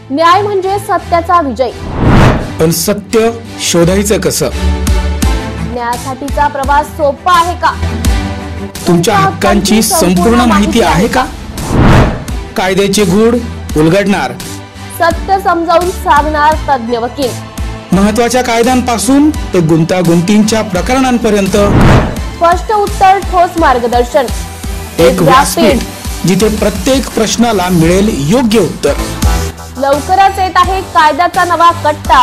न्याय म्हणजे सत्याचा विजय। पण सत्य शोधायचं कसं? न्यायासाठीचा प्रवास सोपा आहे का? तुमच्या हक्कांची संपूर्ण माहिती आहे का? कायद्याचे गूढ उलगडणार, सत्य समजावून सांगणार तज्ञ वकील। महत्त्वाच्या कायद्यांपासून ते गुंतागुंतींच्या प्रकरणांपर्यंत स्पष्ट उत्तर, ठोस मार्गदर्शन। एक व्यासपीठ जिथे प्रत्येक प्रश्नाला मिळेल योग्य उत्तर। लवकरच येत आहे कायद्याचा नवा कट्टा,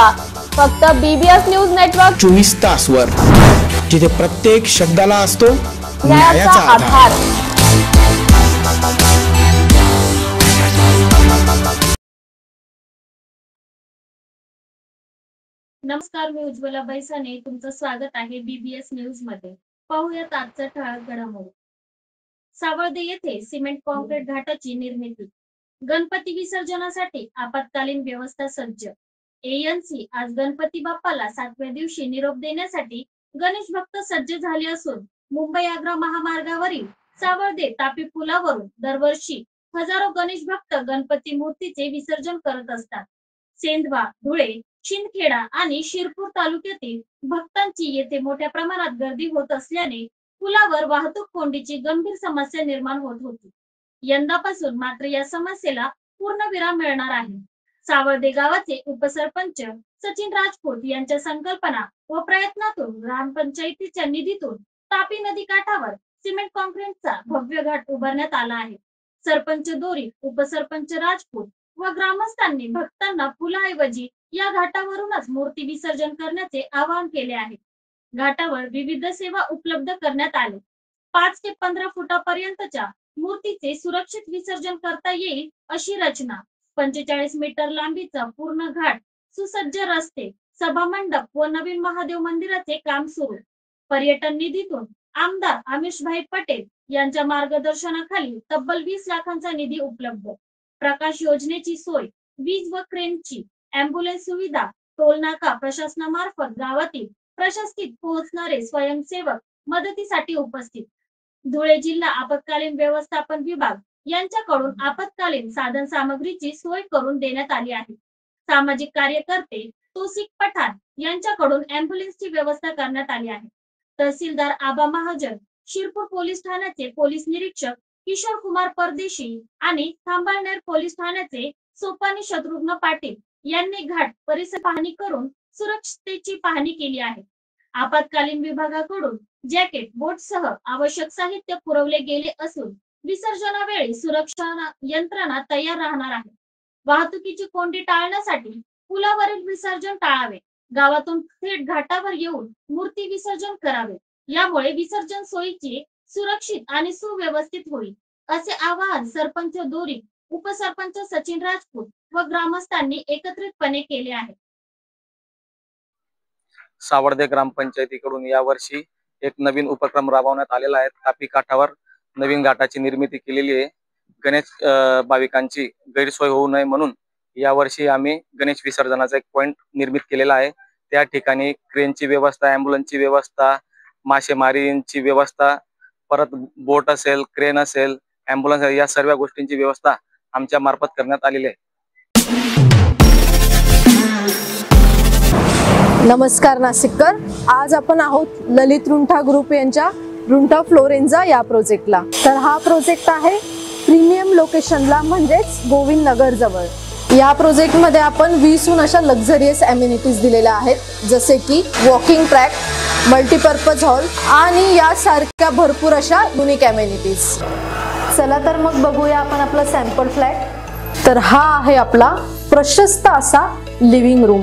फक्त बीबीएस न्यूज नेटवर्क 24 तासवर, जिथे प्रत्येक शब्दाला असतो न्यायाचा आधार। नमस्कार, मी उज्ज्वला बैसाने तुमचं स्वागत आहे बीबीएस न्यूज मध्ये। पाहूयात आजचं ठळक घडामोडी। सावर्डे येथे सिमेंट कॉन्क्रीट घाटाची निर्मिती, गणपती विसर्जनासाठी आपत्कालीन व्यवस्था सज्ज। एएनसी आज गणपती बाप्पाला 7व्या दिवशी निरोप देण्यासाठी गणेश भक्त सज्ज झाले असून मुंबई आग्रा महामार्गावरील सावर्डे तापी पुलावरून दरवर्षी हजारो गणेश भक्त गणपती मूर्तीचे विसर्जन करत असतात। सेंधवा, धुळे, शिंदखेडा आणि शिरपूर तालुक्यातील भक्तांची येथे मोठ्या प्रमाणात गर्दी होत असल्याने पुलावर वाहतूक कोंडीची गंभीर समस्या निर्माण होत होती। यंदापासून मात्र या समस्येला पूर्णविराम मिळणार आहे। सावर्डे गावाचे उपसरपंच सचिन राजपूत यांच्या संकल्पना व प्रयत्नातून ग्रामपंचायतीच्या निधीतून तापी नदी काठावर सिमेंट कॉन्क्रीटचा भव्य घाट उभारण्यात आला आहे। सरपंच दोरी, उपसरपंच राजपूत व ग्रामस्थांनी भक्तांना पुलाऐवजी या घाटावरूनच मूर्ती विसर्जन करण्याचे आवाहन केले आहे। घाटावर विविध सेवा उपलब्ध करण्यात आले। 5 ते 15 फुटापर्यंतच्या मूर्तीचे सुरक्षित विसर्जन करता येईल अशी रचना, 45 मीटर लांबीचा पूर्ण घाट, सुसज्ज रस्ते, सभामंडप व नवीन महादेव मंदिराचे काम सुरू। पर्यटन निधीतून आमदार आमिषभाई पटेल यांच्या मार्गदर्शनाखाली तब्बल 20 लाखांचा निधी उपलब्ध। प्रकाश योजनेची सोय, वीज व क्रेनची, अँब्युलन्स सुविधा, टोलनाका प्रशासनामार्फत गावातील प्रशासकीत पोहोचणारे स्वयंसेवक मदतीसाठी उपस्थित। धुळे जिल्हा आपत्कालीन व्यवस्थापन विभाग यांच्याकडून आपत्कालीन साधन सामग्रीची सोय करून देण्यात आली आहे। सामाजिक कार्यकर्ते तौसिफ पठाण यांच्याकडून अँब्युलन्सची व्यवस्था करण्यात आली आहे। तहसीलदार आबा महाजन, शिरपूर पोलीस ठाण्याचे पोलीस निरीक्षक किशोर कुमार परदेशी आणि खांबाळनेर पोलीस ठाण्याचे सोपानी शत्रुघ्न पाटील यांनी घाट परिसर पाहणी करून सुरक्षिततेची पाहणी केली आहे। आपत्कालीन विभागाकडून जॅकेट, बोटसह आवश्यक साहित्य पुरवले गेले असून विसर्जनावेळी सुरक्षा यंत्रणा तयार राहणार आहे। वाहतुकीची कोंडी टाळण्यासाठी पुलावरील विसर्जन टाळावे, गावातून थेट घाटावर येऊन मूर्ती विसर्जन करावे, यामुळे विसर्जन सोयीचे सुरक्षित आणि सुव्यवस्थित होईल, असे आवाहन सरपंच दोरी, उपसरपंच सचिन राजपूत व ग्रामस्थांनी एकत्रितपणे केले आहे। सावर्डे ग्रामपंचायतीकडून यावर्षी एक नवीन उपक्रम राबवण्यात आलेला आहे। तापी काठावर नवीन घाटाची निर्मिती केलेली आहे। गणेश भाविकांची गैरसोय होऊ नये म्हणून यावर्षी आम्ही गणेश विसर्जनाचा एक पॉइंट निर्मित केलेला आहे। त्या ठिकाणी क्रेनची व्यवस्था, अँब्युलन्सची व्यवस्था, मासेमारीची व्यवस्था, परत बोट असेल, क्रेन असेल, अँब्युलन्स, या सर्व गोष्टींची व्यवस्था आमच्या मार्फत करण्यात आलेली आहे। नमस्कार नाशिककर, आज आपण आहोत ललित रुंठा ग्रुप यांच्या रुंठा फ्लोरेन्झा या प्रोजेक्टला। तर हा प्रोजेक्ट आहे प्रीमियम लोकेशनला, म्हणजेच गोविंद नगर जवळ। या प्रोजेक्ट मध्ये आपण 20हून अशा लक्झरियस अम्युनिटीज दिलेल्या आहेत, जसे की वॉकिंग ट्रॅक, मल्टीपर्पज हॉल आणि यासारख्या भरपूर अशा युनिक अम्युनिटीज। चला तर मग बघूया आपण आपला सॅम्पल फ्लॅट। तर हा आहे आपला प्रशस्त असा लिव्हिंग रूम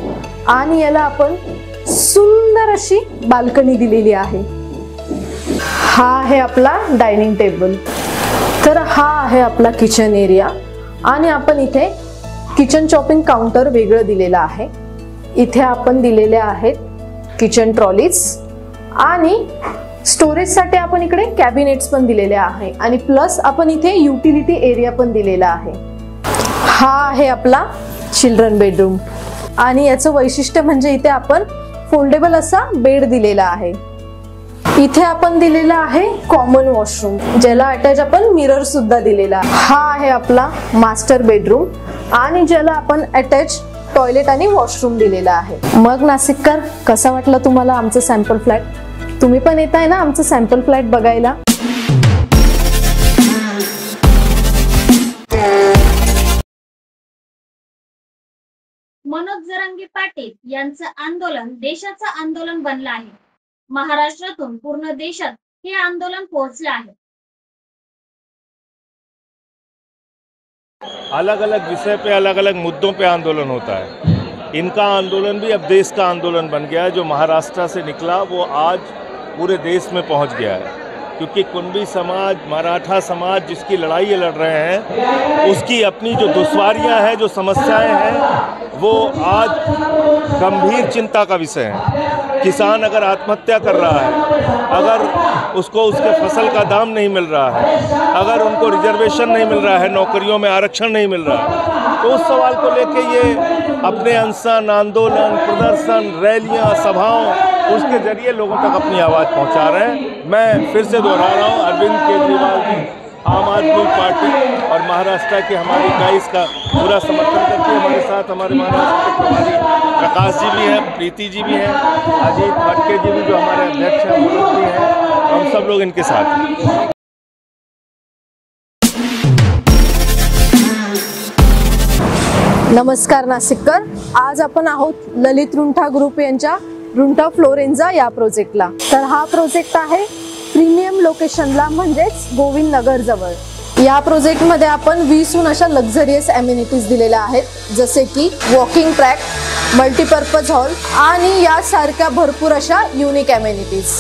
आणि याला आपण सुंदर अशी बाल्कनी दिलेली आहे। हा आहे आपला डायनिंग टेबल। तर हा आहे आपला किचन एरिया आणि आपण इथे किचन चॉपिंग काउंटर वेगळं दिलेलं आहे। इथे आपण दिलेले आहेत किचन ट्रॉलीज आणि स्टोरेजसाठी आपण इकडे कॅबिनेट्स पण दिलेले आहे आणि प्लस आपण इथे युटिलिटी एरिया पण दिलेला आहे। हा आहे आपला चिल्ड्रन बेडरूम आणि याचं वैशिष्ट्य म्हणजे इथे आपण फोल्डेबल असा बेड दिलेला आहे। इथे आपण दिलेला आहे कॉमन वॉशरूम, ज्याला अटॅच आपण मिरर सुद्धा दिलेला आहे। हा आहे आपला मास्टर बेडरूम आणि ज्याला आपण अटॅच टॉयलेट आणि वॉशरूम दिलेला आहे। मग नाशिककर, कसा वाटलं तुम्हाला आमचं सॅम्पल फ्लॅट? तुम्ही पण येताय ना आमचं सॅम्पल फ्लॅट बघायला? मनोज जरांगे पाटील यांचं आंदोलन देशाचं आंदोलन बनलं आहे। महाराष्ट्रातून पूर्ण देशात हे आंदोलन पोहोचलं आहे। अलग अलग विषय पे अलग अलग मुद्दों पे आंदोलन होता है। इनका आंदोलन भी अब देश का आंदोलन बन गया है। जो महाराष्ट्र से निकला वो आज पूरे देश में पहुंच गया है, क्योंकि कुणबी समाज, मराठा समाज जिसकी लड़ाई ये लड़ रहे हैं, उसकी अपनी जो दुश्वारियां हैं, जो समस्याएं हैं, वो आज गंभीर चिंता का विषय है। किसान अगर आत्महत्या कर रहा है, अगर उसको उसके फसल का दाम नहीं मिल रहा है, अगर उनको रिजर्वेशन नहीं मिल रहा है, नौकरियों में आरक्षण नहीं मिल रहा है, तो उस सवाल को लेके ये अपने अनशन, आंदोलन, प्रदर्शन, रैलियां, सभाओं, उसके जरिए लोगों तक अपनी आवाज़ पहुंचा रहे हैं। मैं फिर से दोहरा रहा हूँ, अरविंद केजरीवाल जी, आम आदमी पार्टी और महाराष्ट्र के हमारी इकाई इसका पूरा समर्थन करती है। हमारे साथ हमारे महाराष्ट्र के प्रभारी प्रकाश जी भी हैं, प्रीति जी भी हैं, अजीत भटके जी भी जो हमारे अध्यक्ष हैं, मनोज जी हैं, हम सब लोग इनके साथ हैं। नमस्कार नाशिककर, आज आपण आहोत ललित रुंठा ग्रुप यांच्या रुंठा फ्लोरेंजा या प्रोजेक्टला। तर हा प्रोजेक्ट आहे प्रीमियम लोकेशनला, म्हणजेच गोविंद नगर जवळ। या प्रोजेक्ट मध्ये आपण 20हून अशा लक्झरियस अमेनिटीज दिलेल्या आहेत, जसे की वॉकिंग ट्रॅक, मल्टीपर्पज हॉल आणि यासारख्या भरपूर अशा युनिक अमेनिटीज।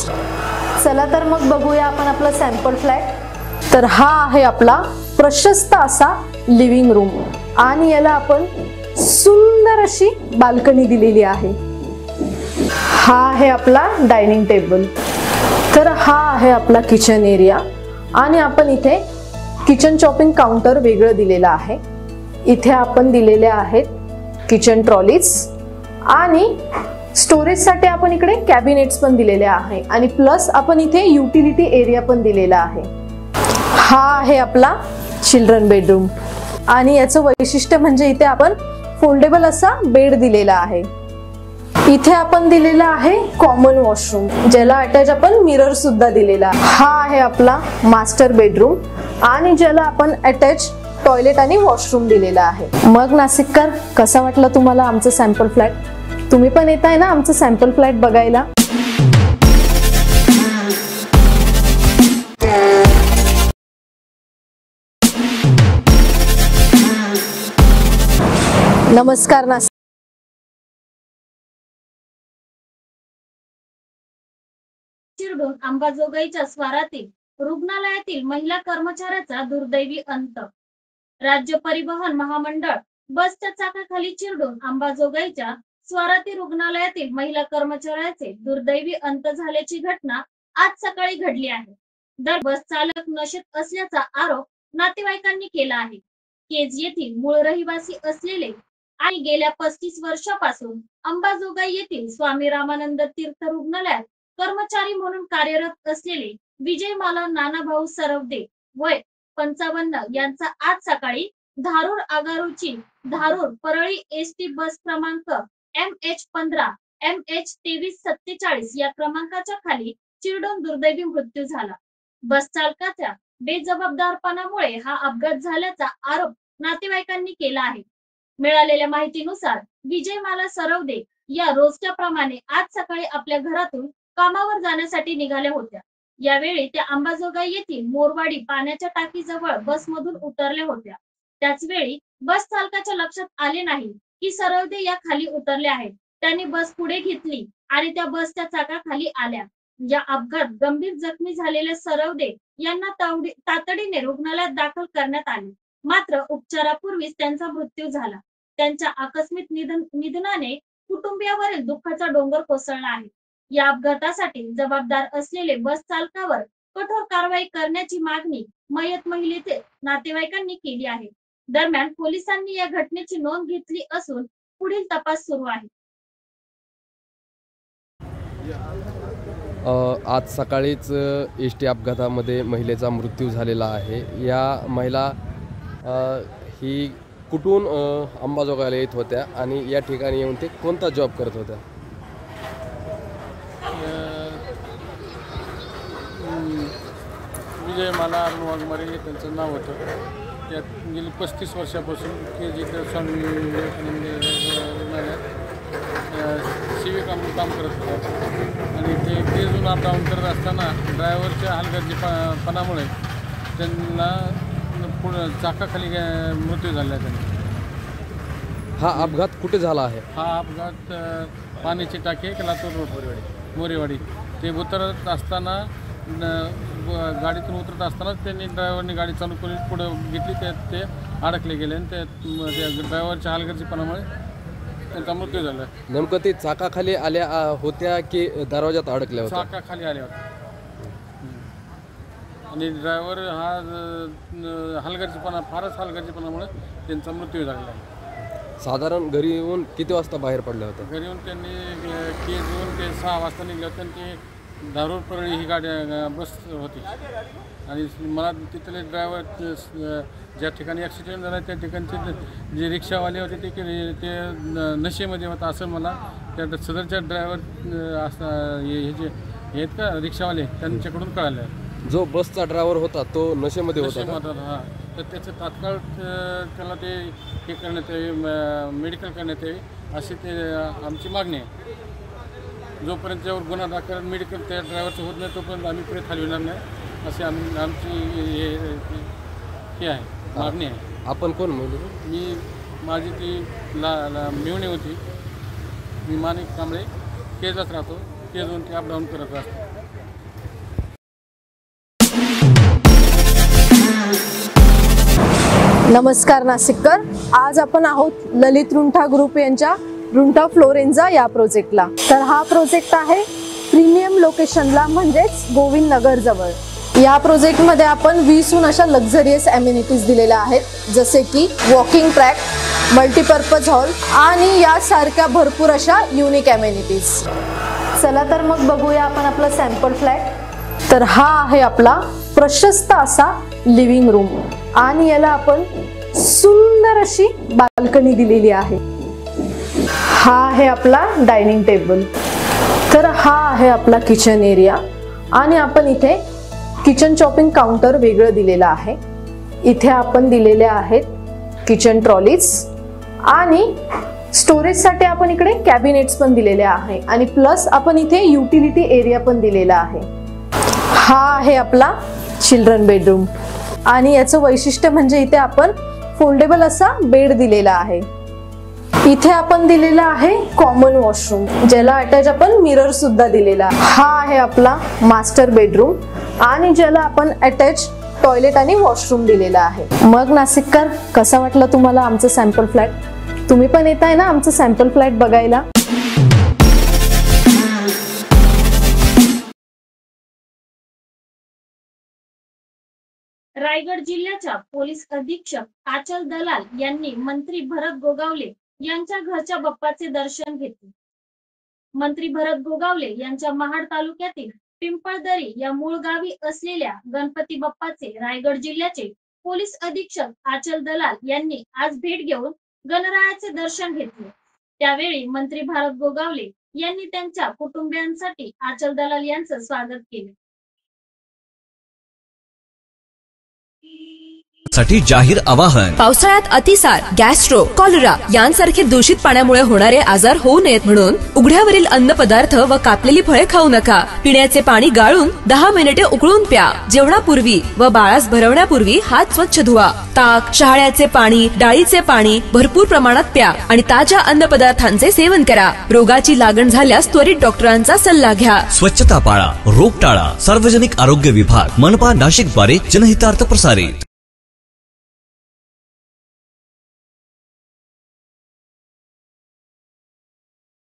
चला तर मग बघूया आपण आपला सॅम्पल फ्लॅट। तर हा आहे आपला प्रशस्त असा लिव्हिंग रूम आणि याला आपण सुंदर अशी बाल्कनी दिलेली आहे। हा आहे आपला डायनिंग टेबल। तर हा आहे आपला किचन एरिया आणि आपण इथे किचन चॉपिंग काउंटर वेगळं दिलेलं आहे। इथे आपण दिलेले आहेत किचन ट्रॉलीज आणि स्टोरेजसाठी आपण इकडे कॅबिनेट्स पण दिलेले आहे आणि प्लस आपण इथे युटिलिटी एरिया पण दिलेला आहे। हा आहे आपला चिल्ड्रन बेडरूम आणि याचं वैशिष्ट्य म्हणजे इथे आपण फोल्डेबल असा बेड दिलेला आहे। इथे आपण दिलेला आहे कॉमन वॉशरूम, ज्याला अटॅच आपण मिरर सुद्धा दिलेला आहे। हा आहे आपला मास्टर बेडरूम आणि ज्याला आपण अटॅच टॉयलेट आणि वॉशरूम दिलेला आहे। मग नाशिककर, कसा वाटलं तुम्हाला आमचं सॅम्पल फ्लॅट? तुम्ही पण येताय ना आमचं सॅम्पल फ्लॅट बघायला? नमस्कार नाशिक, चिरडून अंबाजोगाईच्या स्वारातील रुग्णालयातील महिला कर्मचाऱ्याचा दुर्दैवी अंत। राज्य परिवहन महामंडळ बसच्या चाकाखाली चिरडून अंबाजोगाईच्या स्वाराती रुग्णालयातील महिला कर्मचाऱ्याचे दुर्दैवी अंत झाल्याची घटना आज सकाळी घडली आहे। दर बस चालक नशेत असल्याचा आरोप नातेवाईकांनी केला आहे। केज येथील मूळ रहिवासी असलेले आणि गेल्या 35 वर्षापासून अंबाजोगाई येथील स्वामी रामानंद तीर्थ रुग्णालयात कर्मचारी म्हणून कार्यरत असलेले विजयमाला नानाभाऊ सरवदे वय 55 यांचा आज सकाळी धारूर आगारूची धारूर परळी एसटी बस क्रमांक MH15 MH2347 या क्रमांकाच्या खाली चिरडून दुर्दैवी मृत्यू झाला। बस चालकाच्या बेजबाबदारपणामुळे हा अपघात झाल्याचा आरोप नातेवाईकांनी केला आहे। मिळालेल्या माहितीनुसार विजयमाला सरवदे या रोजच्या प्रमाणे आज सकाळी आपल्या घरातून कामावर जाण्यासाठी निघाल्या होत्या। यावेळी त्या अंबाजोगाई येथील मोरवाडी पाण्याच्या टाकीजवळ बसमधून उतरल्या होत्या। त्याच वेळी बस चालकाच्या लक्षात आले नाही की सरवदे या खाली उतरल्या आहेत। त्यांनी बस पुढे घेतली आणि त्या बसच्या चाकाखाली आल्या। या अपघात गंभीर जखमी झालेल्या सरवदे यांना तातडीने रुग्णालयात दाखल करण्यात आले, मात्र उपचारापूर्वीच त्यांचा मृत्यू झाला। त्यांच्या आकस्मिक निधनाने कुटुंबियावरील दुःखाचा डोंगर कोसळला आहे। या अपघातासाठी जबाबदार असलेले बस चालकावर कठोर कारवाई करण्याची मागणी मयत महिलेचे नातेवाईकांनी केली आहे। दरम्यान पोलिसांनी या घटनेची नोंद घेतली असून पुढील तपास सुरू आहे। आज सकाळीच एसटी अपघातामध्ये महिलेचा मृत्यू झालेला आहे। या महिला ही कुठून अंबाजोगाईला येत होत्या आणि या ठिकाणी येऊन ते कोणता जॉब करत होत्या? विजय मला वाघमारे त्यांचं नाव होतं. त्यात गेली 35 वर्षापासून के जी स्वामी विवेकानंद रुग्णालयात सेविका म्हणून काम करत होतं. आणि ते केजून अपडाऊन करत असताना ड्रायव्हरच्या हलगर्जीपणामुळे त्यांना पुढं चाकाखाली मृत्यू झाला आहे. त्यांना हा अपघात कुठे झाला आहे? हा अपघात पाण्याची टाकी आहे लातूर रोड मोरेवाडी ते उतरत असताना गाडीतून उतरत असताना त्यांनी ड्रायव्हरने गाडी चालू करून पुढं घेतली. त्यात ते अडकले गेले आणि त्या ड्रायव्हरच्या हलगर्जीपणामुळे त्यांचा मृत्यू झाला. नेमकं ते चाकाखाली आल्या होत्या की दरवाजात अडकल्या होत्या? चाकाखाली आल्या होत्या आणि ड्रायव्हर हा फारच हलगर्जीपणामुळे त्यांचा मृत्यू झालेला आहे. साधारण घरी येऊन किती वाजता बाहेर पडल्या होत्या? घरी येऊन त्यांनी केजून ते 6 वाजता निघले होते आणि ते धारूर परळी ही गाडी बस होती. आणि मला तिथले ड्रायव्हर ज्या ठिकाणी ॲक्सिडेंट झाला त्या ठिकाणचे जे रिक्षावाले होते ते नशेमध्ये होता असं मला त्या सदरच्या ड्रायव्हर हे जे आहेत का रिक्षावाले त्यांच्याकडून कळालं. जो बसचा ड्रायव्हर होता तो नशेमध्ये होता? हां. तर त्याचं तात्काळ त्याला ते हे करण्यात यावे, मेडिकल करण्यात यावे अशी ते आमची मागणी आहे. जोपर्यंत त्यावर गुन्हा दाखल मेडिकल त्या ड्रायव्हरचं होत नाही तोपर्यंत आम्ही पुढे हलविणार नाही अशी आमची हे आहे मागणी आहे. आपण कोण म्हणू? मी माझी ती मिळवणी होती. मी माणिक कांबळे केजलाच राहतो. केजवरून ते अपडाऊन करत असतो. नमस्कार नाशिककर, आज आपण आहोत ललित रुंठा ग्रुप यांच्या रुंठा फ्लोरेन्झा या प्रोजेक्टला. तर हा प्रोजेक्ट आहे प्रीमियम लोकेशनला म्हणजेच गोविंद नगर जवळ. या प्रोजेक्टमध्ये आपण 20हून अशा लक्झरियस ॲम्युनिटीज दिलेल्या आहेत, जसे की वॉकिंग ट्रॅक, मल्टीपर्पज हॉल आणि यासारख्या भरपूर अशा युनिक ॲम्युनिटीज. चला तर मग बघूया आपण आपला सॅम्पल फ्लॅट. तर हा आहे आपला प्रशस्त असा लिव्हिंग रूम आणि याला आपण सुंदर अशी बाल्कनी दिलेली आहे. हा आहे आपला डायनिंग टेबल. तर हा आहे आपला किचन एरिया आणि आपण इथे किचन चॉपिंग काउंटर वेगळं दिलेलं आहे. इथे आपण दिलेले आहेत किचन ट्रॉलीज आणि स्टोरेजसाठी आपण इकडे कॅबिनेट्स पण दिलेले आहे आणि प्लस आपण इथे युटिलिटी एरिया पण दिलेला आहे. हा आहे आपला चिल्ड्रन बेडरूम आणि याचं वैशिष्ट्य म्हणजे इथे आपण फोल्डेबल असा बेड दिलेला आहे. इथे आपण दिलेला आहे कॉमन वॉशरूम, ज्याला अटॅच आपण मिरर सुद्धा दिलेला आहे. हा आहे आपला मास्टर बेडरूम आणि ज्याला आपण अटॅच टॉयलेट आणि वॉशरूम दिलेला आहे. मग नाशिककर, कसा वाटला तुम्हाला आमचं सॅम्पल फ्लॅट? तुम्ही पण येत आहे ना आमचं सॅम्पल फ्लॅट बघायला? रायगड जिल्ह्याच्या पोलीस अधीक्षक आचल दलाल यांनी मंत्री भरत गोगावले यांच्या घरच्या बाप्पाचे दर्शन घेतले. मंत्री भरत गोगावले यांच्या महाड तालुक्यातील पिंपळदरी या मूळ गावी असलेल्या गणपती बाप्पाचे रायगड जिल्ह्याचे पोलीस अधीक्षक आचल दलाल यांनी आज भेट घेऊन गणरायाचे दर्शन घेतले. त्यावेळी मंत्री भरत गोगावले यांनी त्यांच्या कुटुंबियांसाठी आचल दलाल यांचं स्वागत केले. साठी जाहीर आवाहन. पावसाळ्यात अतिसार, गॅस्ट्रो, कॉलरा यांसारखे दूषित पाण्यामुळे होणारे आजार होऊ नयेत म्हणून उघड्यावरील अन्न पदार्थ व कापलेली फळे खाऊ नका. पिण्याचे पाणी गाळून 10 मिनिटे उकळून प्या. जेवणापूर्वी व बाळास भरवण्यापूर्वी हात स्वच्छ धुवा. ताक, शहाळ्याचे पाणी, डाळीचे पाणी भरपूर प्रमाणात प्या आणि ताज्या अन्न पदार्थांचे सेवन करा. रोगाची लागण झाल्यास त्वरित डॉक्टरांचा सल्ला घ्या. स्वच्छता पाळा, रोग टाळा. सार्वजनिक आरोग्य विभाग, मनपा नाशिक द्वारे जनहितार्थ प्रसारित.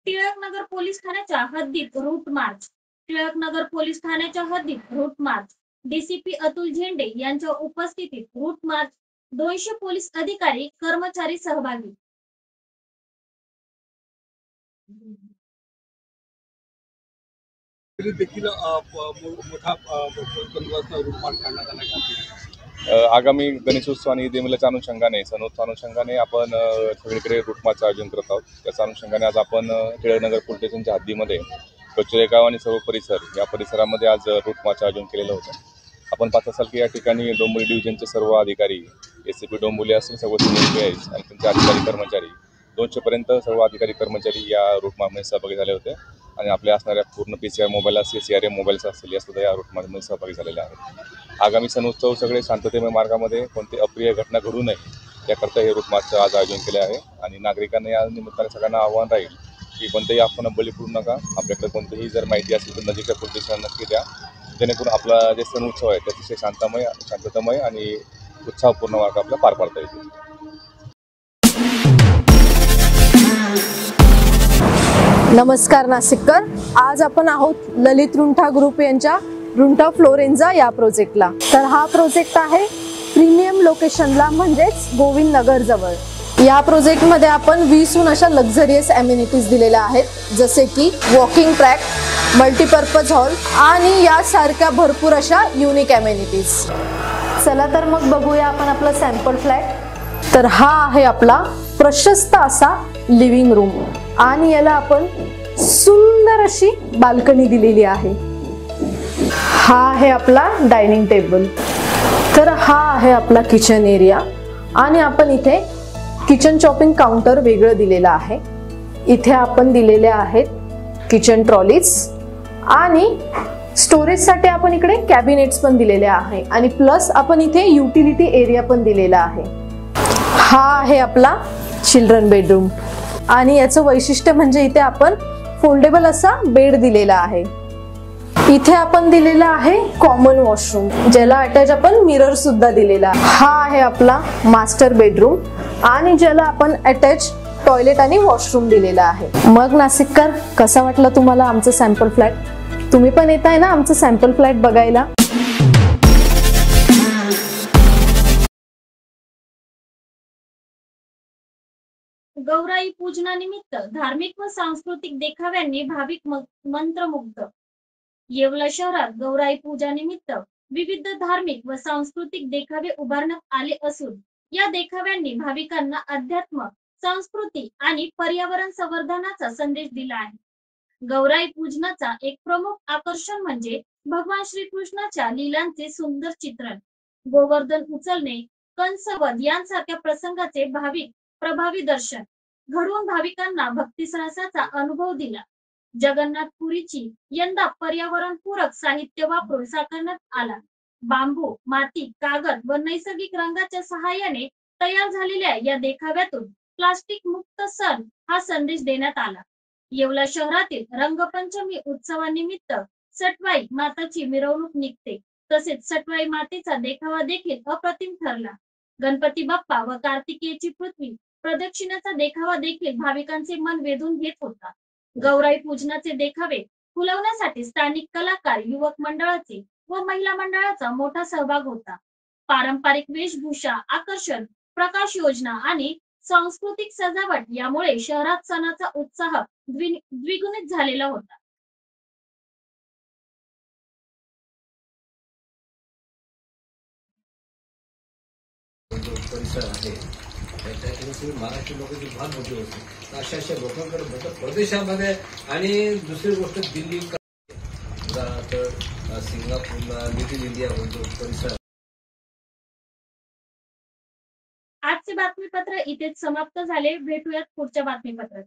टिळकनगर पोलीस ठाण्याच्या हद्दीत रूट मार्च. टिळकनगर पोलीस ठाण्याच्या हद्दीत रूट मार्च. डीसीपी अतुल झेंडे यांच्या उपस्थितीत रूट मार्च. 200 पोलीस अधिकारी कर्मचारी सहभागी. देखील मोठा बंदोबस्त रूट मार्च काढण्यात आला. आगामी गणेशोत्सव आणि ईद ए मिलादच्या अनुषंगाने सणोत्सव अनुषंगाने आपण सगळीकडे रूट मार्चचं आयोजन करत आहोत. त्याच्या अनुषंगाने आज आपण टिळकनगर पोलीस स्टेशनच्या हद्दीमध्ये कचरेगाव आणि सर्व परिसर या परिसरामध्ये आज रूट मार्चचं आयोजन केलेलं होतं. आपण पाहत असाल की या ठिकाणी डोंबिवली डिव्हिजनचे सर्व अधिकारी, ACP डोंबिवली असतील, सर्व CIs आणि त्यांचे अधिकारी कर्मचारी 200पर्यंत सर्व अधिकारी कर्मचारी या रूट मार्चमध्ये सहभागी झाले होते आणि आपल्या असणाऱ्या पूर्ण PCR मोबाईल असतील, CRA मोबाईल्स असतील, या सुद्धा या रूट मार्चमध्ये सहभागी झालेले आहेत. आगामी सणोत्सव सगळे शांततेमय मार्गामध्ये कोणती अप्रिय घटना घडू नये याकरता हे रूट मार्चचं आज आयोजन केले आहे आणि नागरिकांना या निमित्ताने सगळ्यांना आव्हान राहील की कोणत्याही अफवांना बळी पडू नका. आपल्याकडे कोणतीही जर माहिती असेल तर नजीकच्या पोलीस स्टेशनला नक्की द्या, जेणेकरून आपला जे सण उत्सव आहे त्याचे शांततामय आणि उत्साहपूर्ण मार्ग आपला पार पाडता येतील. नमस्कार नाशिककर, आज आपण आहोत ललित रुंठा ग्रुप यांच्या रुंठा फ्लोरेन्झा या प्रोजेक्टला. तर हा प्रोजेक्ट आहे प्रीमियम लोकेशनला, म्हणजेच गोविंद नगर जवळ. या प्रोजेक्टमध्ये आपण 20हून अशा लक्झरियस अम्युनिटीज दिलेल्या आहेत, जसे की वॉकिंग ट्रॅक, मल्टीपर्पज हॉल आणि यासारख्या भरपूर अशा युनिक अम्युनिटीज. चला तर मग बघूया आपण आपला सॅम्पल फ्लॅट. तर हा आहे आपला प्रशस्त असा लिव्हिंग रूम आणि याला आपण सुंदर अशी बाल्कनी दिलेली आहे. हा आहे आपला डायनिंग टेबल. तर हा आहे आपला किचन एरिया आणि आपण इथे किचन चॉपिंग काउंटर वेगळं दिलेलं आहे. इथे आपण दिलेले आहेत किचन ट्रॉलीज आणि स्टोरेजसाठी आपण इकडे कॅबिनेट्स पण दिलेले आहे आणि प्लस आपण इथे युटिलिटी एरिया पण दिलेला आहे. हा आहे आपला चिल्ड्रन बेडरूम आणि याचं वैशिष्ट्य म्हणजे इथे आपण फोल्डेबल असा बेड दिलेला आहे. इथे आपण दिलेला आहे कॉमन वॉशरूम, ज्याला अटॅच आपण मिरर सुद्धा दिलेला आहे. हा आहे आपला मास्टर बेडरूम आणि ज्याला आपण अटॅच टॉयलेट आणि वॉशरूम दिलेला आहे. मग नाशिककर, कसा वाटला तुम्हाला आमचं सॅम्पल फ्लॅट? तुम्ही पण येत आहे ना आमचं सॅम्पल फ्लॅट बघायला? गौराई पूजनानिमित्त धार्मिक व सांस्कृतिक देखाव्यांनी भाविक मंत्रमुग्ध. येवला शहरात गौराई पूजानिमित्त विविध धार्मिक व सांस्कृतिक देखावे उभारण्यात आले असून या देखाव्यांनी भाविकांना अध्यात्म, संस्कृती आणि पर्यावरण संवर्धनाचा संदेश दिला आहे. गौराई पूजनाचा एक प्रमुख आकर्षण म्हणजे भगवान श्रीकृष्णाच्या लीलांचे सुंदर चित्रण, गोवर्धन उचलणे, कंसवध यांसारख्या प्रसंगाचे प्रभावी दर्शन घडवून भाविकांना भक्तिरसाचा अनुभव दिला. जगन्नाथपुरीची यंदा पर्यावरणपूरक साहित्य वापरून साकारण्यात आला. बांबू, माती, कागद व नैसर्गिक रंगाच्या सहाय्याने तयार झालेल्या या देखाव्यातून प्लास्टिक मुक्त सण हा संदेश देण्यात आला. येवला शहरातील रंगपंचमी उत्सवानिमित्त सटवाई माताची मिरवणूक निघते, तसेच सटवाई मातेचा देखावा देखील अप्रतिम ठरला. गणपती बाप्पा व कार्तिकेयची पृथ्वी प्रदक्षिणाचा देखावा देखील भाविकांचे मन वेधून घेत होता. गौराई पूजनाचे देखावे फुलवण्यासाठी स्थानिक कलाकार, युवक मंडळाचे व महिला मंडळाचा मोठा सहभाग होता. पारंपरिक वेशभूषा, आकर्षण, प्रकाश योजना आणि सांस्कृतिक सजावट यामुळे शहरात सणाचा उत्साह द्विगुणित झालेला होता. महाराष्ट्र लोकांची फार मोठी होती. अशा लोकांकडे प्रदेशामध्ये आणि दुसरी गोष्ट दिल्ली, सिंगापूरला लिटिल इंडिया होतो परिसर. आजचे बातमीपत्र इथेच समाप्त झाले. भेटूयात पुढच्या बातमीपत्रात.